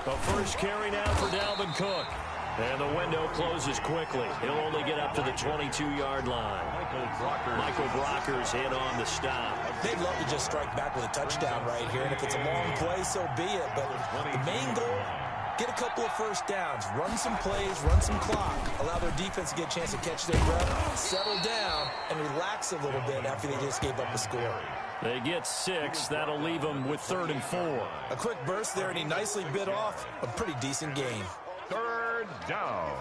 The first carry now for Dalvin Cook. And the window closes quickly. He'll only get up to the 22-yard line. Michael Brockers in on the stop. They'd love to just strike back with a touchdown right here, and if it's a long play, so be it. But the main goal, get a couple of first downs, run some plays, run some clock, allow their defense to get a chance to catch their breath, settle down, and relax a little bit after they just gave up a score. They get 6. That'll leave them with 3rd and 4. A quick burst there, and he nicely bit off a pretty decent gain. 3rd down.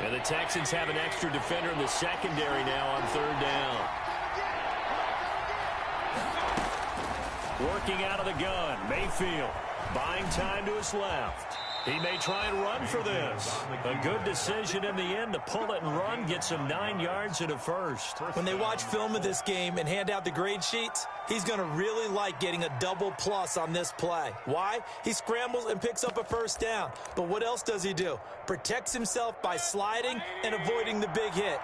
And the Texans have an extra defender in the secondary now on 3rd down. Working out of the gun, Mayfield buying time to his left. He may try and run for this. A good decision in the end to pull it and run, get some 9 yards and a first. When they watch film of this game and hand out the grade sheets, he's going to really like getting a double plus on this play. Why? He scrambles and picks up a first down. But what else does he do? Protects himself by sliding and avoiding the big hit.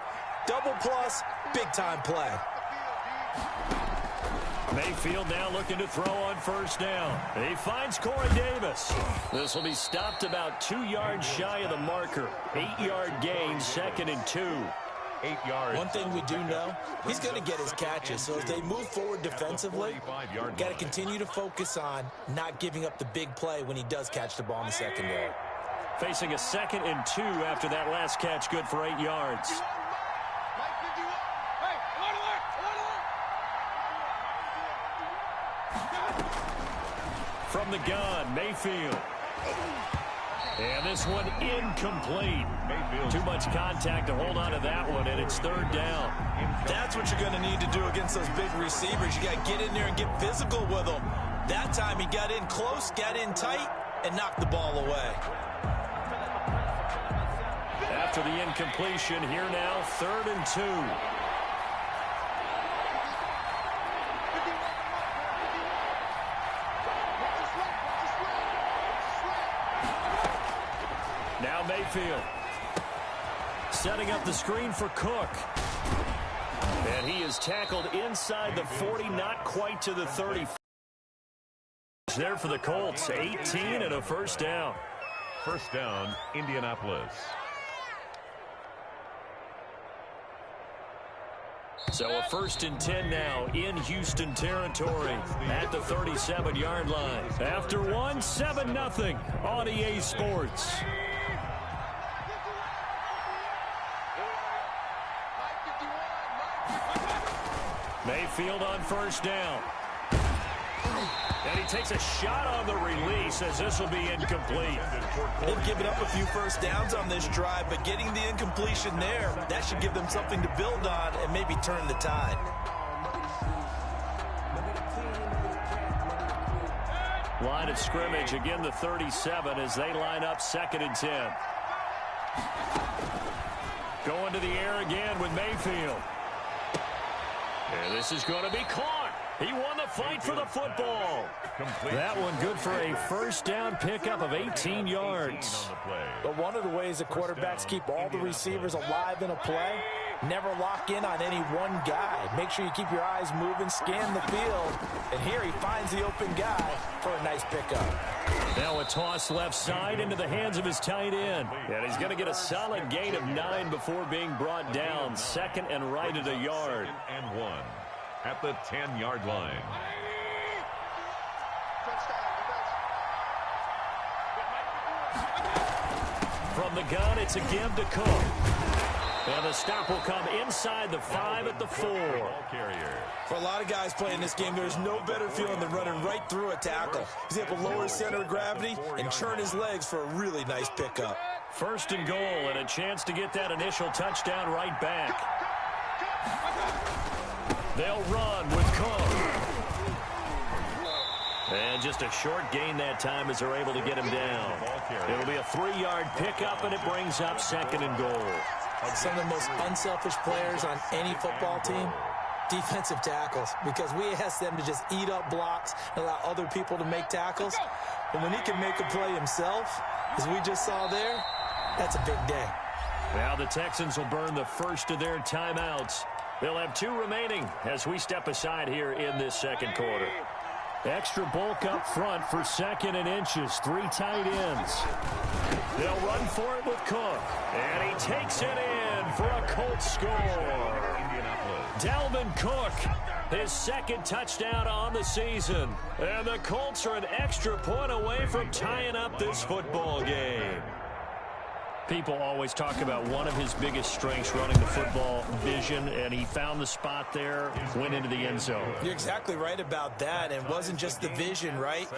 Double plus, big-time play. Mayfield now looking to throw on 1st down. He finds Corey Davis. This will be stopped about 2 yards shy of the marker. 8-yard gain, 2nd and 2. 8 yards. One thing we do know, he's going to get his catches. So as they move forward defensively, got to continue to focus on not giving up the big play when he does catch the ball in the secondary. Facing a 2nd and 2 after that last catch, good for 8 yards. From the gun, Mayfield. And this one incomplete. Too much contact to hold on to that one, and it's 3rd down. That's what you're going to need to do against those big receivers. You got to get in there and get physical with them. That time he got in close, got in tight, and knocked the ball away. After the incompletion, here now, 3rd and 2. Now Mayfield setting up the screen for Cook. And he is tackled inside the 40, not quite to the 30. There for the Colts, 18 and a first down. 1st down, Indianapolis. So a 1st and 10 now in Houston territory at the 37-yard line. After one, 7-0 on EA Sports. Mayfield on 1st down. And he takes a shot on the release as this will be incomplete. They've given up a few first downs on this drive, but getting the incompletion there, that should give them something to build on and maybe turn the tide. Line of scrimmage, again the 37 as they line up 2nd and 10. Going to the air again with Mayfield. And this is going to be caught. He won the fight for the football. That one good for a 1st down pickup of 18 yards. But one of the ways that quarterbacks keep all the receivers alive in a play, never lock in on any one guy. Make sure you keep your eyes moving, scan the field. And here he finds the open guy for a nice pickup. Now a toss left side into the hands of his tight end. And he's going to get a solid gain of 9 before being brought down. 2nd and right at a yard. 2nd and 1 at the 10-yard line. From the gun, it's a give to Cook. And the stop will come inside the 5 at the 4. For a lot of guys playing this game, there's no better feeling than running right through a tackle. He's able to lower his center of gravity and churn his legs for a really nice pickup. 1st and goal and a chance to get that initial touchdown right back. They'll run with Cook. And just a short gain that time as they're able to get him down. It'll be a 3-yard pickup, and it brings up 2nd and goal. Some of the most unselfish players on any football team, defensive tackles, because we ask them to just eat up blocks and allow other people to make tackles. But when he can make a play himself, as we just saw there, that's a big day. Now the Texans will burn the first of their timeouts. They'll have 2 remaining as we step aside here in this 2nd quarter. Extra bulk up front for 2nd and inches. 3 tight ends. They'll run for it with Cook. And he takes it in for a Colts score. Dalvin Cook, his 2nd touchdown on the season. And the Colts are an extra point away from tying up this football game. People always talk about one of his biggest strengths, running the football, vision, and he found the spot there, went into the end zone. You're exactly right about that, and it wasn't just the vision, right?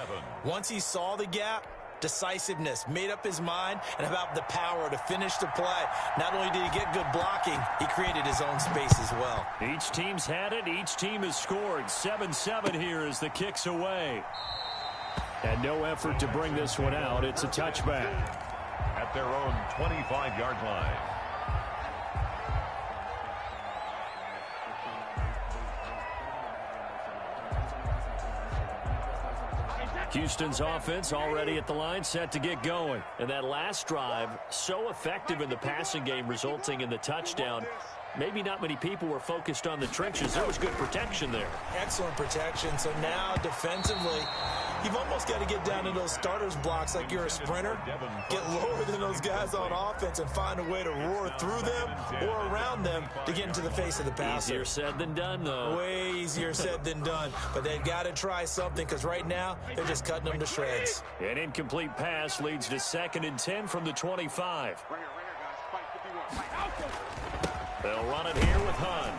Once he saw the gap, decisiveness, made up his mind, and about the power to finish the play. Not only did he get good blocking, he created his own space as well. Each team's had it. Each team has scored. 7-7 here as the kick's away. And no effort to bring this one out. It's a touchback. At their own 25-yard line. Houston's offense already at the line, set to get going. And that last drive, so effective in the passing game, resulting in the touchdown. Maybe not many people were focused on the trenches. There was good protection there. Excellent protection. So now defensively, you've almost got to get down to those starters blocks like you're a sprinter. Get lower than those guys on offense and find a way to roar through them or around them to get into the face of the passer. Easier said than done, though. Way easier said than done. But they've got to try something because right now they're just cutting them to shreds. An incomplete pass leads to 2nd and 10 from the 25. They'll run it here with Hunt.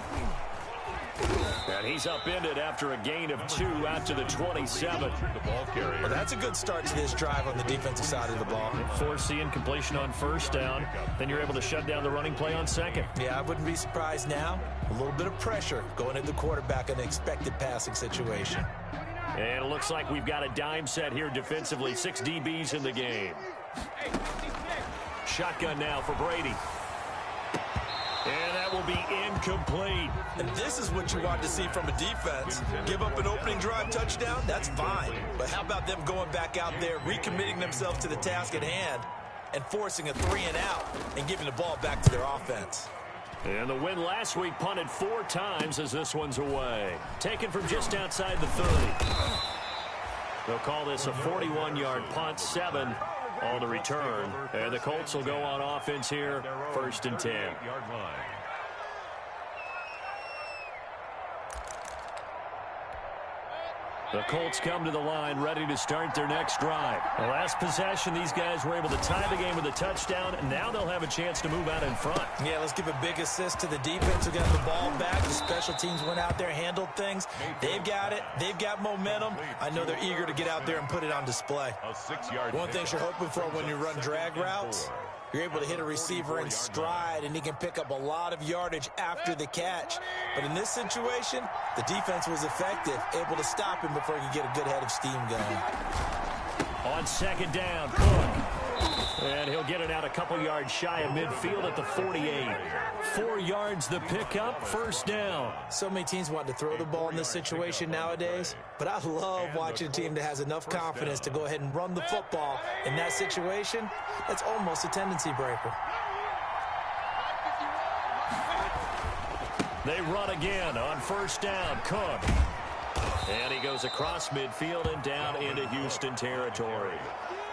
And he's upended after a gain of 2 out to the 27. The ball carrier. Well, that's a good start to this drive on the defensive side of the ball. Force the incompletion on 1st down. Then you're able to shut down the running play on 2nd. Yeah, I wouldn't be surprised now. A little bit of pressure going at the quarterback in an expected passing situation. And it looks like we've got a dime set here defensively. 6 DBs in the game. Shotgun now for Brady. And that will be incomplete. And this is what you want to see from a defense. Give up an opening drive touchdown, that's fine. But how about them going back out there, recommitting themselves to the task at hand, and forcing a 3 and out and giving the ball back to their offense. And the win last week punted 4 times as this one's away. Taken from just outside the 30. They'll call this a 41-yard punt, 7 on the return. And the Colts will go on offense here, 1st and 10. The Colts come to the line ready to start their next drive. The last possession, these guys were able to tie the game with a touchdown, and now they'll have a chance to move out in front. Yeah, let's give a big assist to the defense who got the ball back. The special teams went out there, handled things. They've got it. They've got momentum. I know they're eager to get out there and put it on display. One thing you're hoping for when you run drag routes, you're able to hit a receiver in stride, and he can pick up a lot of yardage after the catch. But in this situation, the defense was effective, able to stop him before he could get a good head of steam going. On 2nd down, Cook. And he'll get it out a couple yards shy of midfield at the 48. 4 yards the pickup, 1st down. So many teams want to throw the ball in this situation nowadays, but I love watching a team that has enough confidence to go ahead and run the football. In that situation, that's almost a tendency breaker. They run again on 1st down, Cook. And he goes across midfield and down into Houston territory.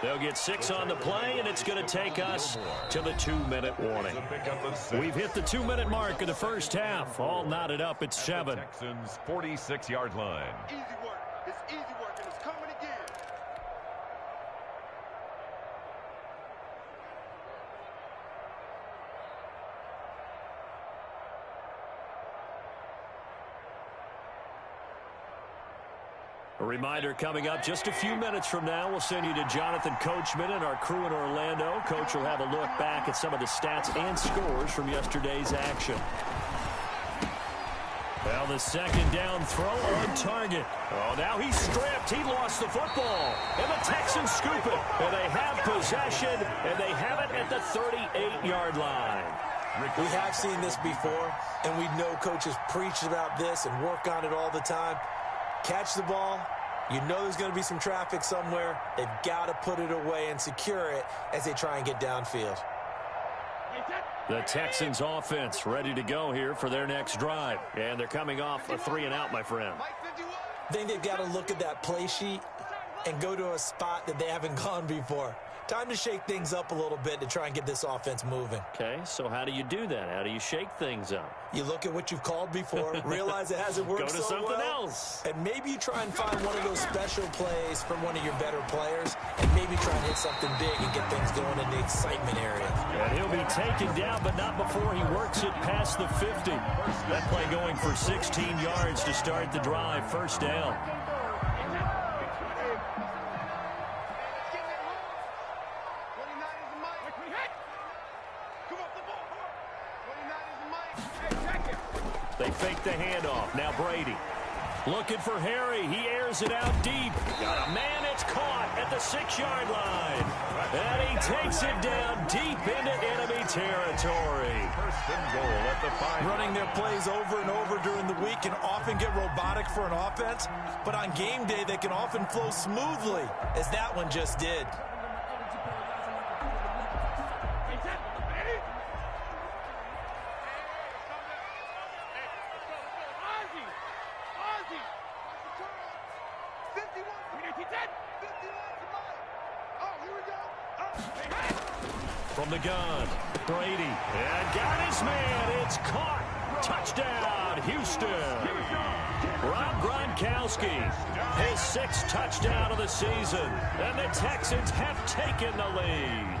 They'll get 6 on the play, and it's going to take us to the 2-minute warning. We've hit the 2-minute mark of the first half. All knotted up at 7. Texans 46-yard line. Easy work. It's easy work, and it's coming again. A reminder coming up just a few minutes from now, we'll send you to Jonathan Coachman and our crew in Orlando. Coach will have a look back at some of the stats and scores from yesterday's action. Well, the 2nd down throw on target. Oh, now he's stripped. He lost the football. And the Texans scoop it. And they have possession, and they have it at the 38-yard line. We have seen this before, and we know coaches preach about this and work on it all the time. Catch the ball. You know there's going to be some traffic somewhere. They've got to put it away and secure it as they try and get downfield. The Texans offense ready to go here for their next drive. And they're coming off a 3 and out, my friend. I think they've got to look at that play sheet and go to a spot that they haven't gone before. Time to shake things up a little bit to try and get this offense moving. Okay, so how do you do that? How do you shake things up? You look at what you've called before, realize it hasn't worked Go to so something well, else. and maybe you try and find one of those special plays from one of your better players, and maybe try and hit something big and get things going in the excitement area. And he'll be taken down, but not before he works it past the 50. That play going for 16 yards to start the drive. First down. They fake the handoff. Now Brady. Looking for Harry. He airs it out deep. Got a man. It's caught at the 6-yard line. And he takes it down deep into enemy territory. First and goal at the 5. Running their plays over and over during the week can often get robotic for an offense, but on game day they can often flow smoothly, as that one just did. From the gun, Brady. And got his man. It's caught. Touchdown, Houston. Rob Gronkowski, his 6th touchdown of the season. And the Texans have taken the lead.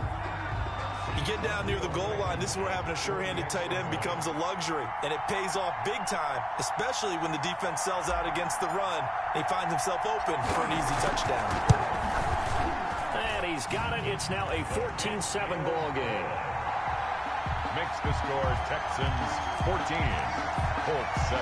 You get down near the goal line, this is where having a sure-handed tight end becomes a luxury, and it pays off big time, especially when the defense sells out against the run, and he finds himself open for an easy touchdown. And he's got it. It's now a 14-7 ball game. Makes the score Texans 14, Colts 7.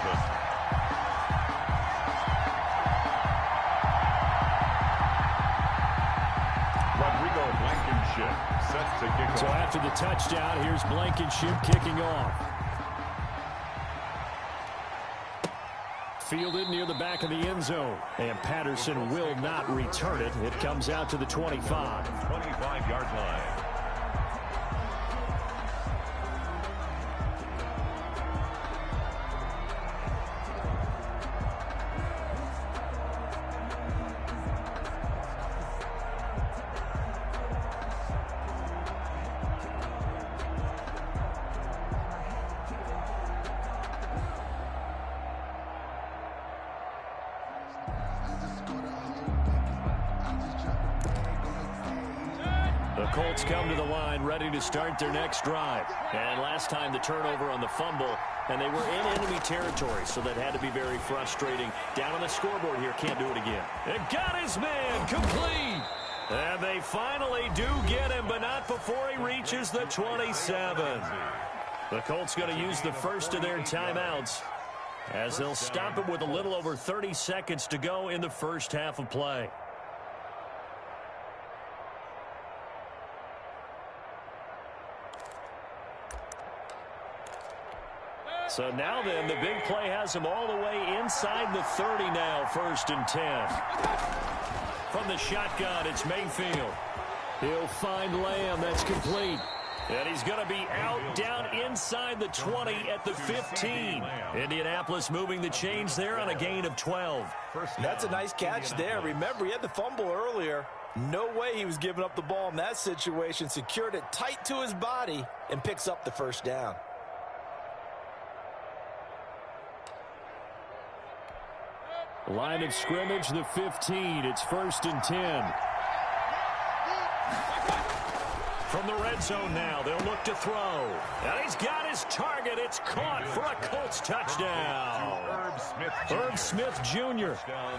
Rodrigo Blankenship set to kick off. So after the touchdown, here's Blankenship kicking off. Fielded near the back of the end zone. And Patterson will not return it. It comes out to the 25. 25-yard line. The Colts come to the line ready to start their next drive. And last time the turnover on the fumble, and they were in enemy territory, so that had to be very frustrating. Down on the scoreboard here, can't do it again. And got his man, complete. And they finally do get him, but not before he reaches the 27. The Colts going to use the first of their timeouts, as they'll stop it with a little over 30 seconds to go in the first half of play. So now then, the big play has him all the way inside the 30 now, 1st and 10. From the shotgun, it's Mayfield. He'll find Lamb. That's complete. And he's going to be out down inside the 20 at the 15. Indianapolis moving the chains there on a gain of 12. That's a nice catch there. Remember, he had the fumble earlier. No way he was giving up the ball in that situation. Secured it tight to his body and picks up the first down. Line of scrimmage, the 15. It's 1st and 10. From the red zone now, they'll look to throw. And he's got his target. It's caught for a Colts touchdown. Herb Smith Jr.,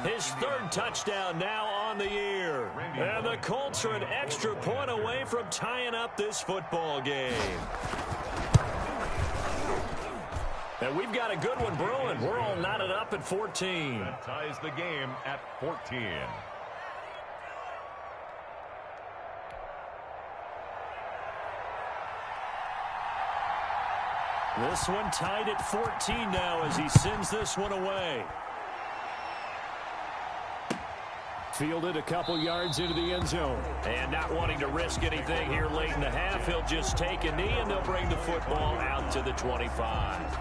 his 3rd touchdown now on the year. And the Colts are an extra point away from tying up this football game. And we've got a good one brewing. We're all knotted up at 14. That ties the game at 14. This one tied at 14 now as he sends this one away. Fielded a couple yards into the end zone. And not wanting to risk anything here late in the half, he'll just take a knee and they'll bring the football out to the 25.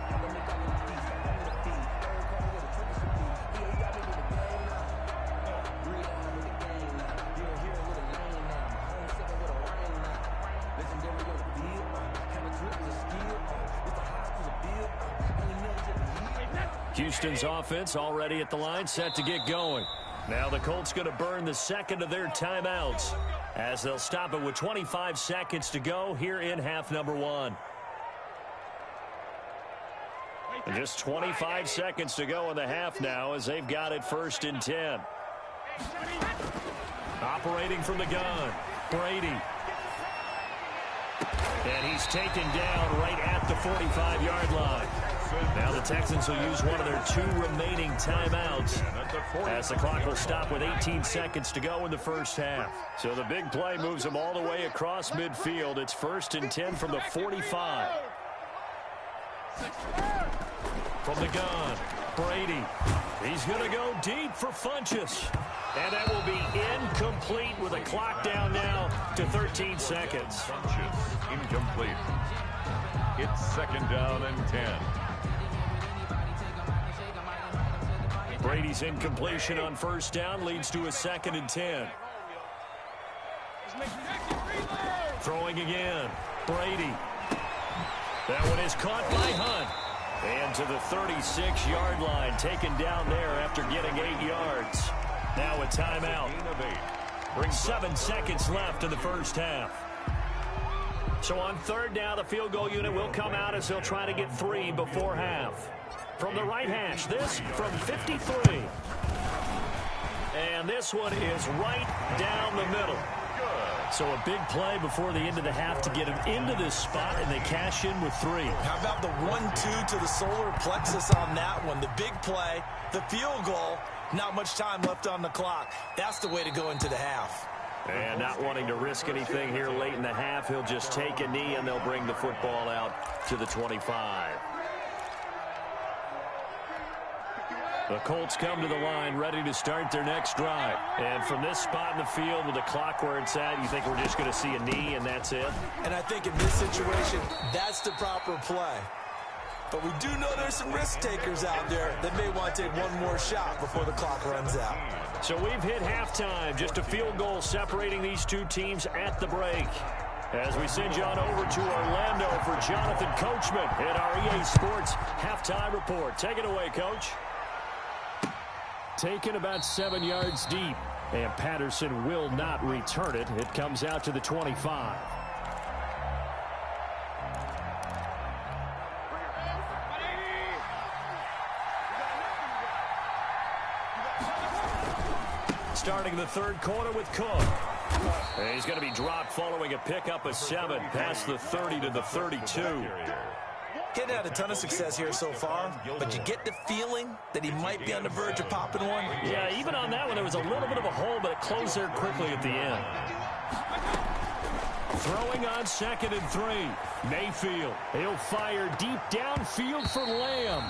Houston's offense already at the line, set to get going. Now the Colts going to burn the second of their timeouts as they'll stop it with 25 seconds to go here in half number one. And just 25 seconds to go in the half now as they've got it 1st and 10. Operating from the gun, Brady. And he's taken down right at the 45-yard line. Now the Texans will use one of their 2 remaining timeouts as the clock will stop with 18 seconds to go in the first half. So the big play moves them all the way across midfield. It's 1st and 10 from the 45. From the gun, Brady. He's going to go deep for Funchess. And that will be incomplete with a clock down now to 13 seconds. Funchess, incomplete. It's 2nd down and 10. Brady's incompletion on 1st down leads to a 2nd and 10. Throwing again, Brady. That one is caught by Hunt. And to the 36-yard line, taken down there after getting 8 yards. Now a timeout. 7 seconds left in the first half. So on 3rd down, the field goal unit will come out as they'll try to get 3 before half. From the right hash, this from 53. And this one is right down the middle. So a big play before the end of the half to get them into this spot, and they cash in with 3. How about the 1-2 to the solar plexus on that one? The big play, the field goal, not much time left on the clock. That's the way to go into the half. And not wanting to risk anything here late in the half, he'll just take a knee, and they'll bring the football out to the 25. The Colts come to the line ready to start their next drive. And from this spot in the field with the clock where it's at, you think we're just going to see a knee and that's it? And I think in this situation, that's the proper play. But we do know there's some risk takers out there that may want to take one more shot before the clock runs out. So we've hit halftime. Just a field goal separating these 2 teams at the break. As we send you on over to Orlando for Jonathan Coachman at our EA Sports Halftime Report. Take it away, Coach. Taken about 7 yards deep, and Patterson will not return it. It comes out to the 25. Starting the 3rd quarter with Cook. And he's going to be dropped following a pickup of 7 past the 30 to the 32. He's had a ton of success here so far, but you get the feeling that he might be on the verge of popping one. Yeah, even on that one, there was a little bit of a hole, but it closed there quickly at the end. Throwing on 2nd and 3. Mayfield. He'll fire deep downfield for Lamb.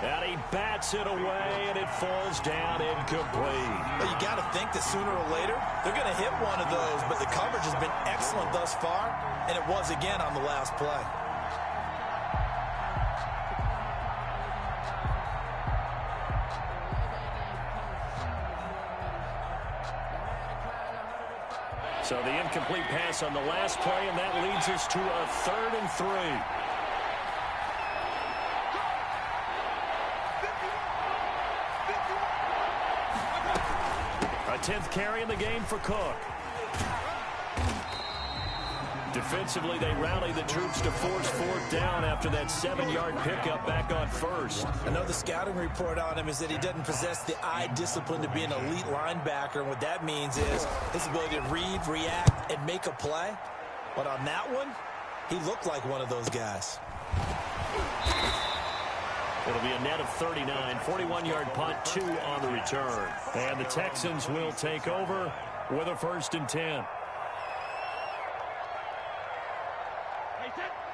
And he bats it away, and it falls down incomplete. Well, you got to think that sooner or later, they're going to hit one of those, but the coverage has been excellent thus far, and it was again on the last play. So the incomplete pass on the last play, and that leads us to a 3rd and 3. A 10th carry in the game for Cook. Defensively, they rally the troops to force 4th down after that 7-yard pickup back on 1st. I know the scouting report on him is that he doesn't possess the eye discipline to be an elite linebacker, and what that means is his ability to read, react, and make a play. But on that one, he looked like one of those guys. It'll be a net of 39, 41-yard punt, 2 on the return. And the Texans will take over with a 1st and 10.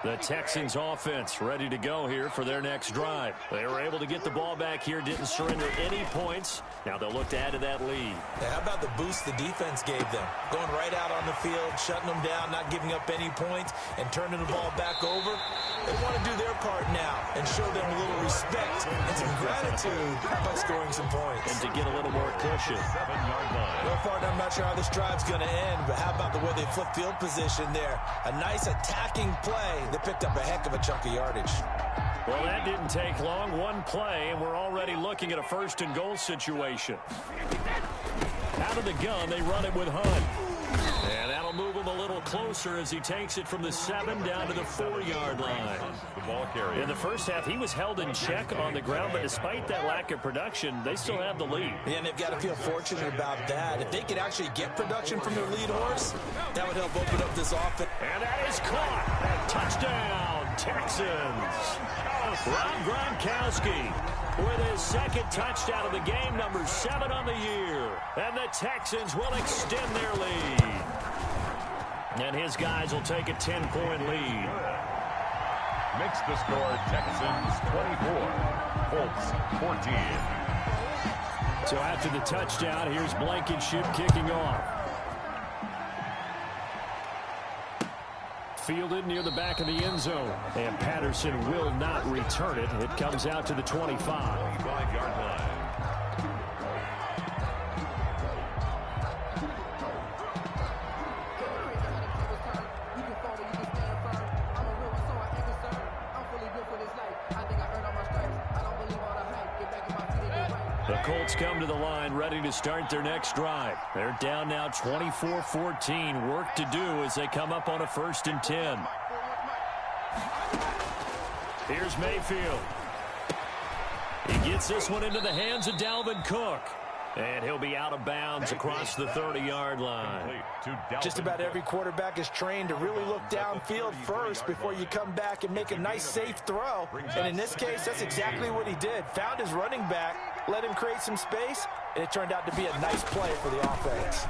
The Texans offense ready to go here for their next drive. They were able to get the ball back here, didn't surrender any points. Now they'll look to add to that lead. Yeah, how about the boost the defense gave them? Going right out on the field, shutting them down, not giving up any points, and turning the ball back over. They want to do their part now and show them a little respect and some gratitude by scoring some points. And to get a little more cushion. 7-yard line. So far, I'm not sure how this drive's going to end, but how about the way they flip field position there? A nice attacking play that picked up a heck of a chunk of yardage. Well, that didn't take long. One play, and we're already looking at a first-and-goal situation. Out of the gun, they run it with Hunt. And that'll move him a little closer as he takes it from the 7 down to the 4-yard line. The ball carrier. In the first half, he was held in check on the ground, but despite that lack of production, they still have the lead. Yeah, and they've got to feel fortunate about that. If they could actually get production from their lead horse, that would help open up this offense. And that is caught. Touchdown, Texans. Rob Gronkowski with his second touchdown of the game, number 7 on the year. And the Texans will extend their lead. And his guys will take a 10-point lead. Makes the score Texans 24, Colts 14. So after the touchdown, here's Blankenship kicking off. Fielded near the back of the end zone. And Patterson will not return it. It comes out to the 25. 25-yard line. The Colts come to the line ready to start their next drive. They're down now 24-14. Work to do as they come up on a 1st and 10. Here's Mayfield. He gets this one into the hands of Dalvin Cook. And he'll be out of bounds across the 30-yard line. Just about every quarterback is trained to really look downfield first before you come back and make a nice, safe throw. And in this case, that's exactly what he did. Found his running back, let him create some space, and it turned out to be a nice play for the offense.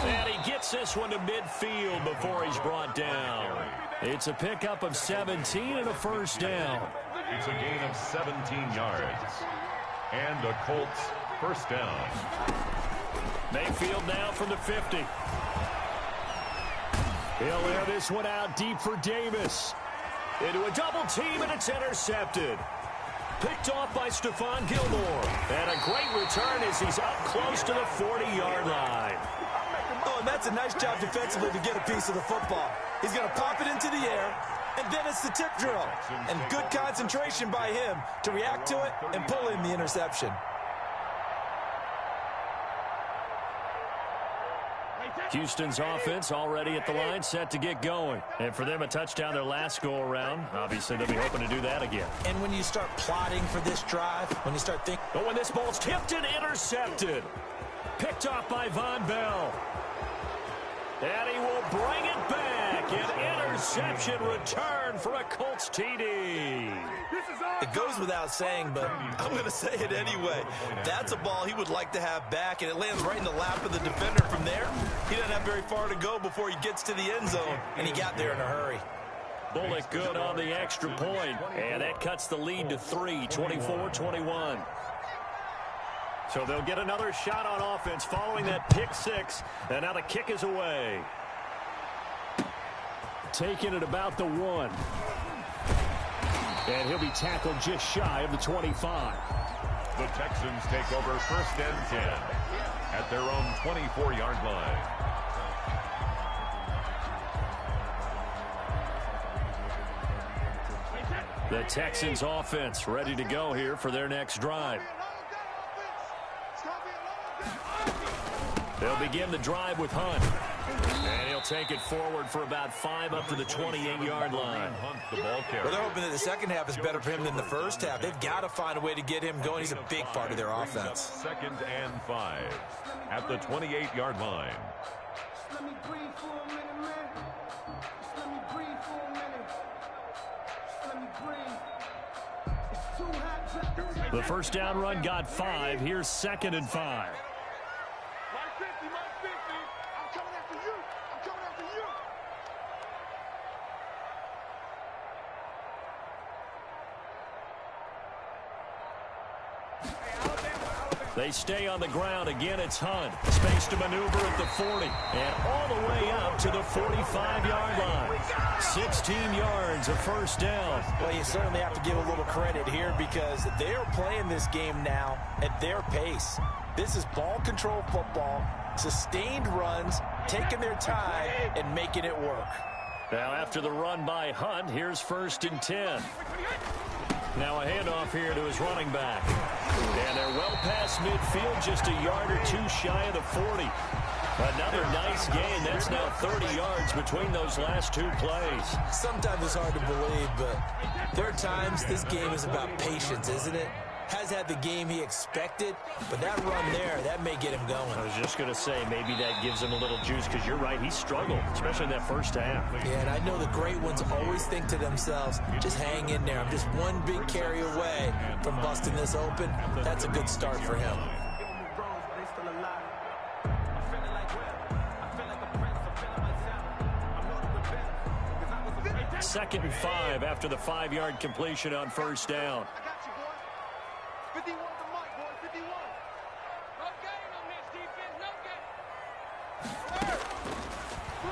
And he gets this one to midfield before he's brought down. It's a pickup of 17 and a 1st down. It's a gain of 17 yards. And a Colts 1st down. Mayfield now from the 50. He'll air this one out deep for Davis. Into a double team, and it's intercepted. Picked off by Stephon Gilmore. And a great return as he's up close to the 40-yard line. Oh, and that's a nice job defensively to get a piece of the football. He's going to pop it into the air, and then it's the tip drill. And good concentration by him to react to it and pull in the interception. Houston's offense already at the line, set to get going. And for them, a touchdown their last go-around. Obviously, they'll be hoping to do that again. And when you start plotting for this drive, when you start thinking... But when this ball's tipped and intercepted. Picked off by Von Bell. And he will bring it back. An interception return for a Colts TD. It goes without saying, but I'm going to say it anyway. That's a ball he would like to have back, and it lands right in the lap of the defender. From there, he doesn't have very far to go before he gets to the end zone, and he got there in a hurry. Bullock good on the extra point, and that cuts the lead to 3, 24-21. So they'll get another shot on offense following that pick 6, and now the kick is away. Taking it about the 1. And he'll be tackled just shy of the 25. The Texans take over 1st and 10 at their own 24-yard line. The Texans offense ready to go here for their next drive. They'll begin the drive with Hunt. And he'll take it forward for about 5 up to the 28-yard line. Hunt, the ball carrier. Well, they're hoping that the second half is better for him than the first half. They've got to find a way to get him going. He's a big part of their offense. 2nd and 5 at the 28-yard line. Let me breathe for a minute, man. Just let me breathe for a minute. Just let me breathe. It's too hot. The first down run got 5. Here's 2nd and 5. Mike 50, I'm coming after you. I'm coming after you. They stay on the ground. Again, it's Hunt. Space to maneuver at the 40. And all the way up to the 45-yard line. 16 yards of first down. Well, you certainly have to give a little credit here because they're playing this game now at their pace. This is ball control football, sustained runs, taking their time, and making it work. Now after the run by Hunt, here's 1st and 10. Now a handoff here to his running back. And they're well past midfield, just a yard or two shy of the 40. Another nice gain. That's now 30 yards between those last two plays. Sometimes it's hard to believe, but there are times this game is about patience, isn't it? Has had the game he expected, but that run there, that may get him going. I was just going to say, maybe that gives him a little juice, because you're right, he struggled, especially in that first half. Yeah, and I know the great ones always think to themselves, just hang in there. I'm just one big carry away from busting this open. That's a good start for him. 2nd and 5 after the 5-yard completion on 1st down. 51 to Mike, boy, 51. No gain on this defense, no gain.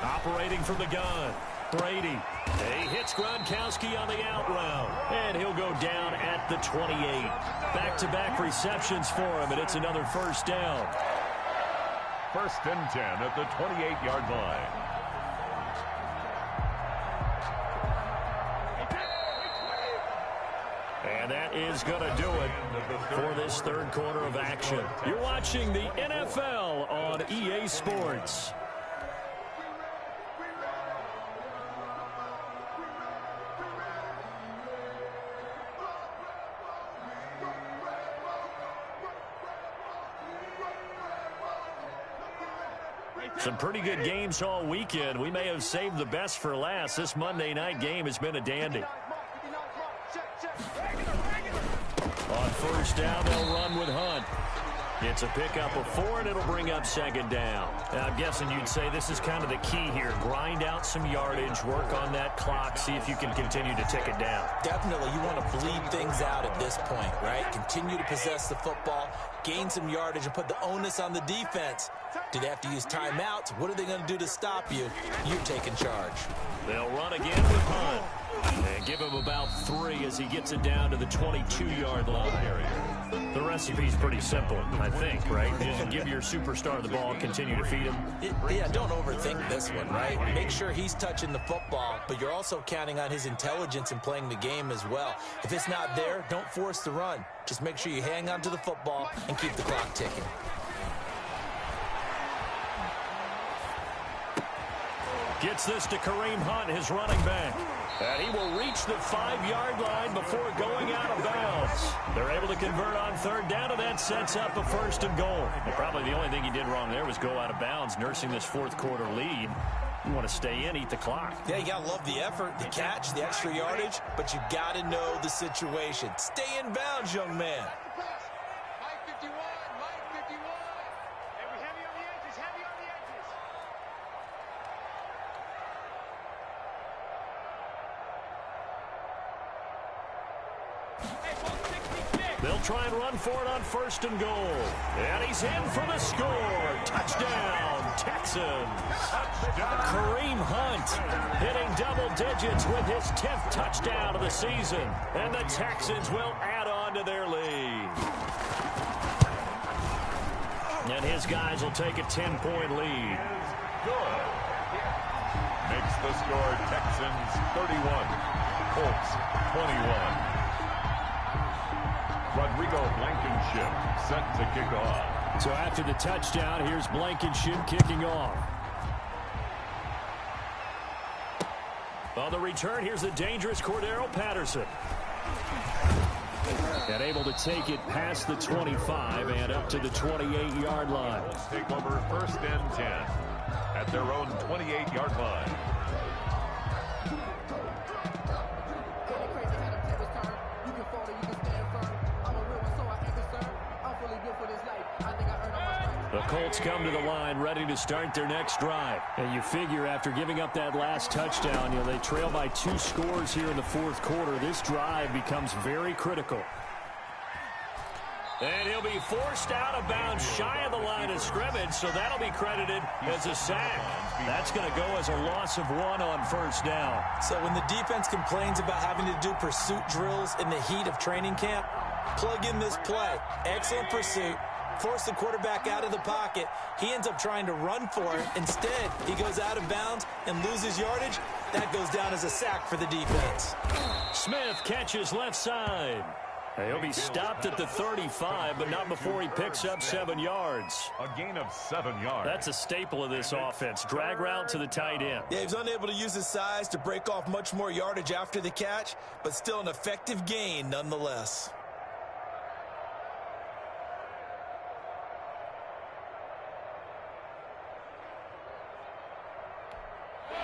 Operating from the gun, Brady. He hits Gronkowski on the out route, and he'll go down at the 28. Back-to-back receptions for him, and it's another 1st down. 1st and 10 at the 28-yard line. And that is going to do it for this 3rd quarter of action. You're watching the NFL on EA Sports. Some pretty good games all weekend. We may have saved the best for last. This Monday night game has been a dandy. On 1st down, they'll run with Hunt. It's a pickup of 4, and it'll bring up 2nd down. Now, I'm guessing you'd say this is kind of the key here. Grind out some yardage, work on that clock, see if you can continue to tick it down. Definitely, you want to bleed things out at this point, right? Continue to possess the football, gain some yardage, and put the onus on the defense. Do they have to use timeouts? What are they going to do to stop you? You're taking charge. They'll run again with Hunt. And give him about 3 as he gets it down to the 22-yard line. The recipe's pretty simple, I think, right? Just give your superstar the ball, continue to feed him. Yeah, don't overthink this one, right? Make sure he's touching the football, but you're also counting on his intelligence in playing the game as well. If it's not there, don't force the run. Just make sure you hang on to the football and keep the clock ticking. Gets this to Kareem Hunt, his running back. And he will reach the 5-yard line before going out of bounds. They're able to convert on 3rd down, and that sets up a 1st and goal. And probably the only thing he did wrong there was go out of bounds, nursing this 4th quarter lead. You want to stay in, eat the clock. Yeah, you got to love the effort, the catch, the extra yardage, but you got to know the situation. Stay in bounds, young man. Mike 51, Mike 51. And we heavy on the edges, heavy on the edges. They'll try and run for it on 1st and goal. And he's in for the score. Touchdown, Texans. Kareem Hunt hitting double digits with his 10th touchdown of the season. And the Texans will add on to their lead. And his guys will take a 10-point lead. Good. Makes the score Texans 31, Colts 21. Rodrigo Blankenship set to kick off. So after the touchdown, here's Blankenship kicking off. On the return, here's the dangerous Cordero Patterson. And able to take it past the 25 and up to the 28-yard line. Take over 1st and 10 at their own 28-yard line. The Colts come to the line ready to start their next drive. And you figure after giving up that last touchdown, they trail by 2 scores here in the 4th quarter. This drive becomes very critical. And he'll be forced out of bounds shy of the line of scrimmage, so that'll be credited as a sack. That's going to go as a loss of 1 on 1st down. So when the defense complains about having to do pursuit drills in the heat of training camp, plug in this play. Excellent pursuit. Force the quarterback out of the pocket. He ends up trying to run for it. Instead, he goes out of bounds and loses yardage. That goes down as a sack for the defense. Smith catches left side. He'll be stopped at the 35, but not before he picks up 7 yards. A gain of 7 yards. That's a staple of this offense. Drag route to the tight end. Yeah, he's unable to use his size to break off much more yardage after the catch, but still an effective gain nonetheless.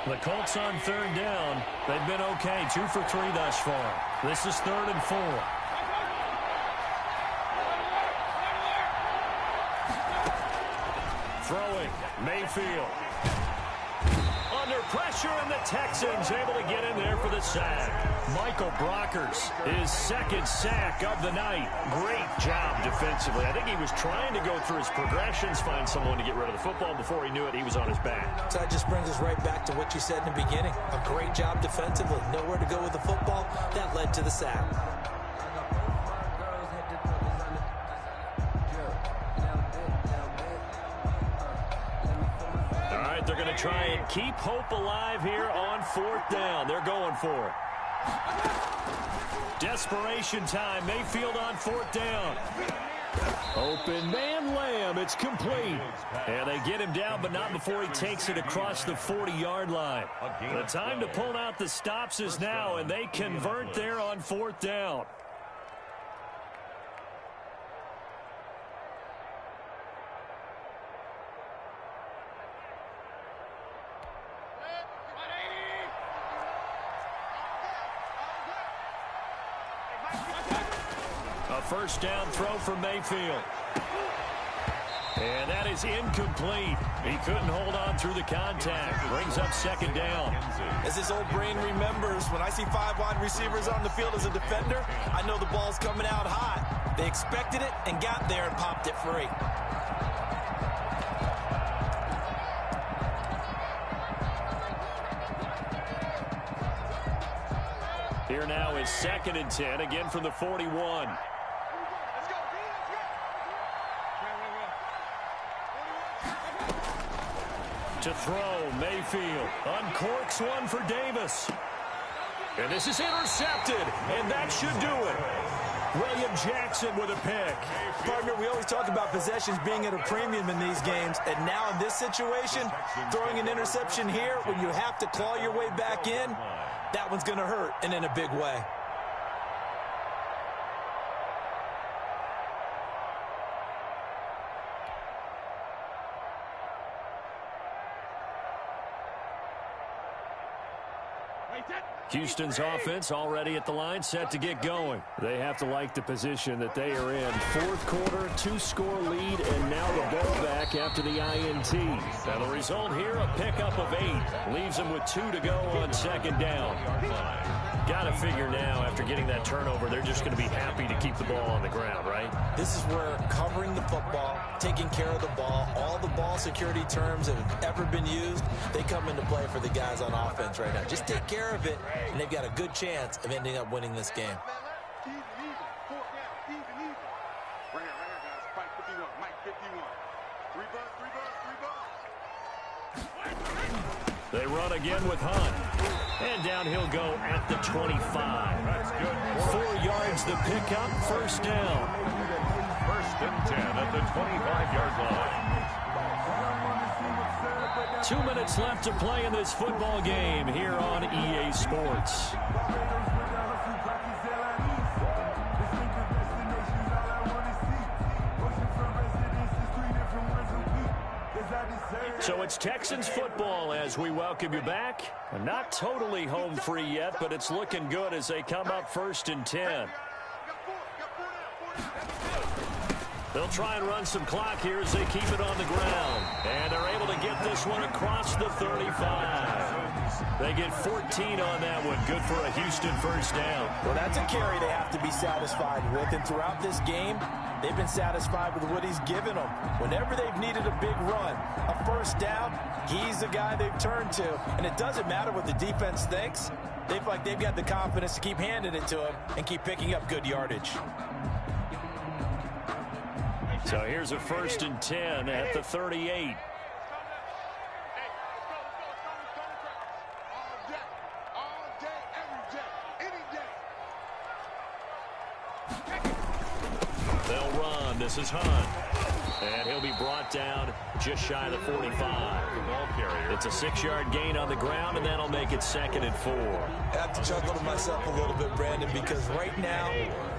The Colts on 3rd down. They've been okay, 2 for 3 thus far. This is 3rd and 4. Throwing, Mayfield. Under pressure, and the Texans able to get in there for the sack. Michael Brockers, his 2nd sack of the night. Great job defensively. I think he was trying to go through his progressions, find someone to get rid of the football. Before he knew it, he was on his back. So that just brings us right back to what you said in the beginning. A great job defensively. Nowhere to go with the football. That led to the sack. They're going to try and keep hope alive here on 4th down. They're going for it. Desperation time. Mayfield on 4th down. Open man, Lamb. It's complete. And they get him down, but not before he takes it across the 40-yard line. The time to pull out the stops is now, and they convert there on 4th down. A 1st down throw for Mayfield. And that is incomplete. He couldn't hold on through the contact. Brings up 2nd down. As his old brain remembers, when I see 5 wide receivers on the field as a defender, I know the ball's coming out hot. They expected it and got there and popped it free. Here now is 2nd and 10, again from the 41. To throw, Mayfield uncorks one for Davis. And this is intercepted, and that should do it. William Jackson with a pick. Partner, we always talk about possessions being at a premium in these games, and now in this situation, throwing an interception here when you have to claw your way back in, that one's going to hurt, and in a big way. Houston's offense already at the line, set to get going. They have to like the position that they are in. 4th quarter, 2-score lead, and now the ball back after the INT. Now the result here, a pickup of 8. Leaves them with 2 to go on 2nd down. Got to figure now, after getting that turnover, they're just going to be happy to keep the ball on the ground, right? This is where covering the football, taking care of the ball, all the ball security terms that have ever been used, they come into play for the guys on offense right now. Just take care of it, and they've got a good chance of ending up winning this game. They run again with Hunt. And down he'll go at the 25. That's good. 4 yards the pickup, 1st down. 1st and 10 at the 25-yard line. 2 minutes left to play in this football game here on EA Sports. So it's Texans football as we welcome you back. Not totally home free yet, but it's looking good as they come up 1st and 10. They'll try and run some clock here as they keep it on the ground. And they're able to get this one across the 35. They get 14 on that one. Good for a Houston 1st down. Well, that's a carry they have to be satisfied with. And throughout this game, they've been satisfied with what he's given them. Whenever they've needed a big run, a 1st down, he's the guy they've turned to. And it doesn't matter what the defense thinks. They feel like they've got the confidence to keep handing it to him and keep picking up good yardage. So here's a 1st and 10 at the 38. They'll run. This is Hunt. And he'll be brought down just shy of the 45. Ball carrier. It's a 6-yard gain on the ground, and that'll make it 2nd and 4. I have to chuckle to myself a little bit, Brandon, because right now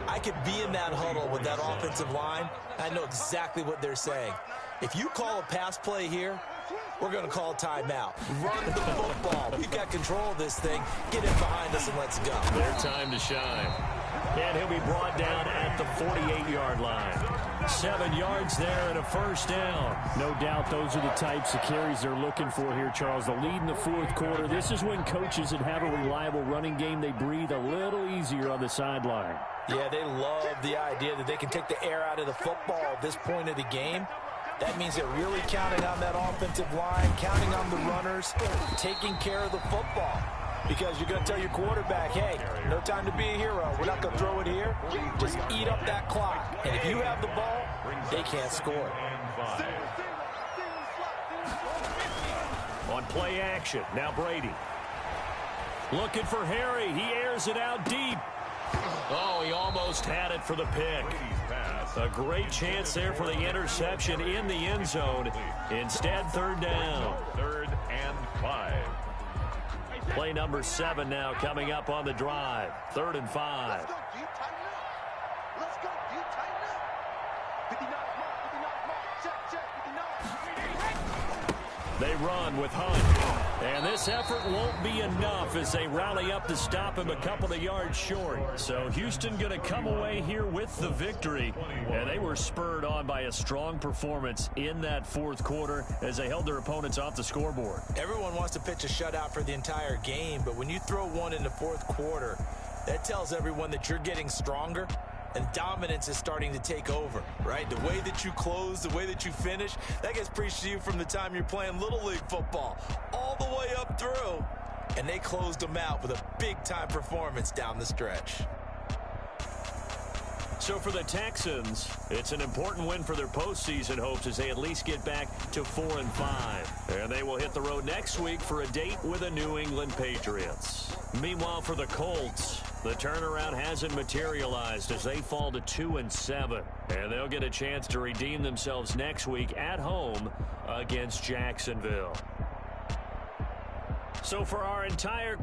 I could be in that huddle with that offensive line. I know exactly what they're saying. If you call a pass play here, we're going to call a timeout. Run the football. We've got control of this thing. Get it behind us and let's go. Their time to shine. And he'll be brought down at the 48-yard line. 7 yards there and a first down. No doubt those are the types of carries they're looking for here, Charles. The lead in the fourth quarter. This is when coaches that have a reliable running game, they breathe a little easier on the sideline. Yeah, they love the idea that they can take the air out of the football at this point of the game. That means they're really counting on that offensive line, counting on the runners, taking care of the football. Because you're going to tell your quarterback, hey, no time to be a hero. We're not going to throw it here. Just eat up that clock. And if you have the ball, they can't score. On play action, now Brady. Looking for Harry. He airs it out deep. Oh, he almost had it for the pick. A great chance there for the interception in the end zone. Instead, 3rd down. 3rd and 5. Play number 7 now coming up on the drive. 3rd and 5. Let's go, dude. Tighten up. Let's go, dude. Tighten up. 59 mark. 59 mark. Check. 59. They run with Hunt. And this effort won't be enough as they rally up to stop him a couple of yards short. So Houston going to come away here with the victory. And they were spurred on by a strong performance in that fourth quarter as they held their opponents off the scoreboard. Everyone wants to pitch a shutout for the entire game, but when you throw one in the fourth quarter, that tells everyone that you're getting stronger and dominance is starting to take over, right? The way that you close, the way that you finish, that gets preached to you from the time you're playing Little League football all the way up through. And they closed them out with a big-time performance down the stretch. So for the Texans, it's an important win for their postseason hopes as they at least get back to 4-5. And they will hit the road next week for a date with the New England Patriots. Meanwhile, for the Colts, the turnaround hasn't materialized as they fall to 2-7. And they'll get a chance to redeem themselves next week at home against Jacksonville. So for our entire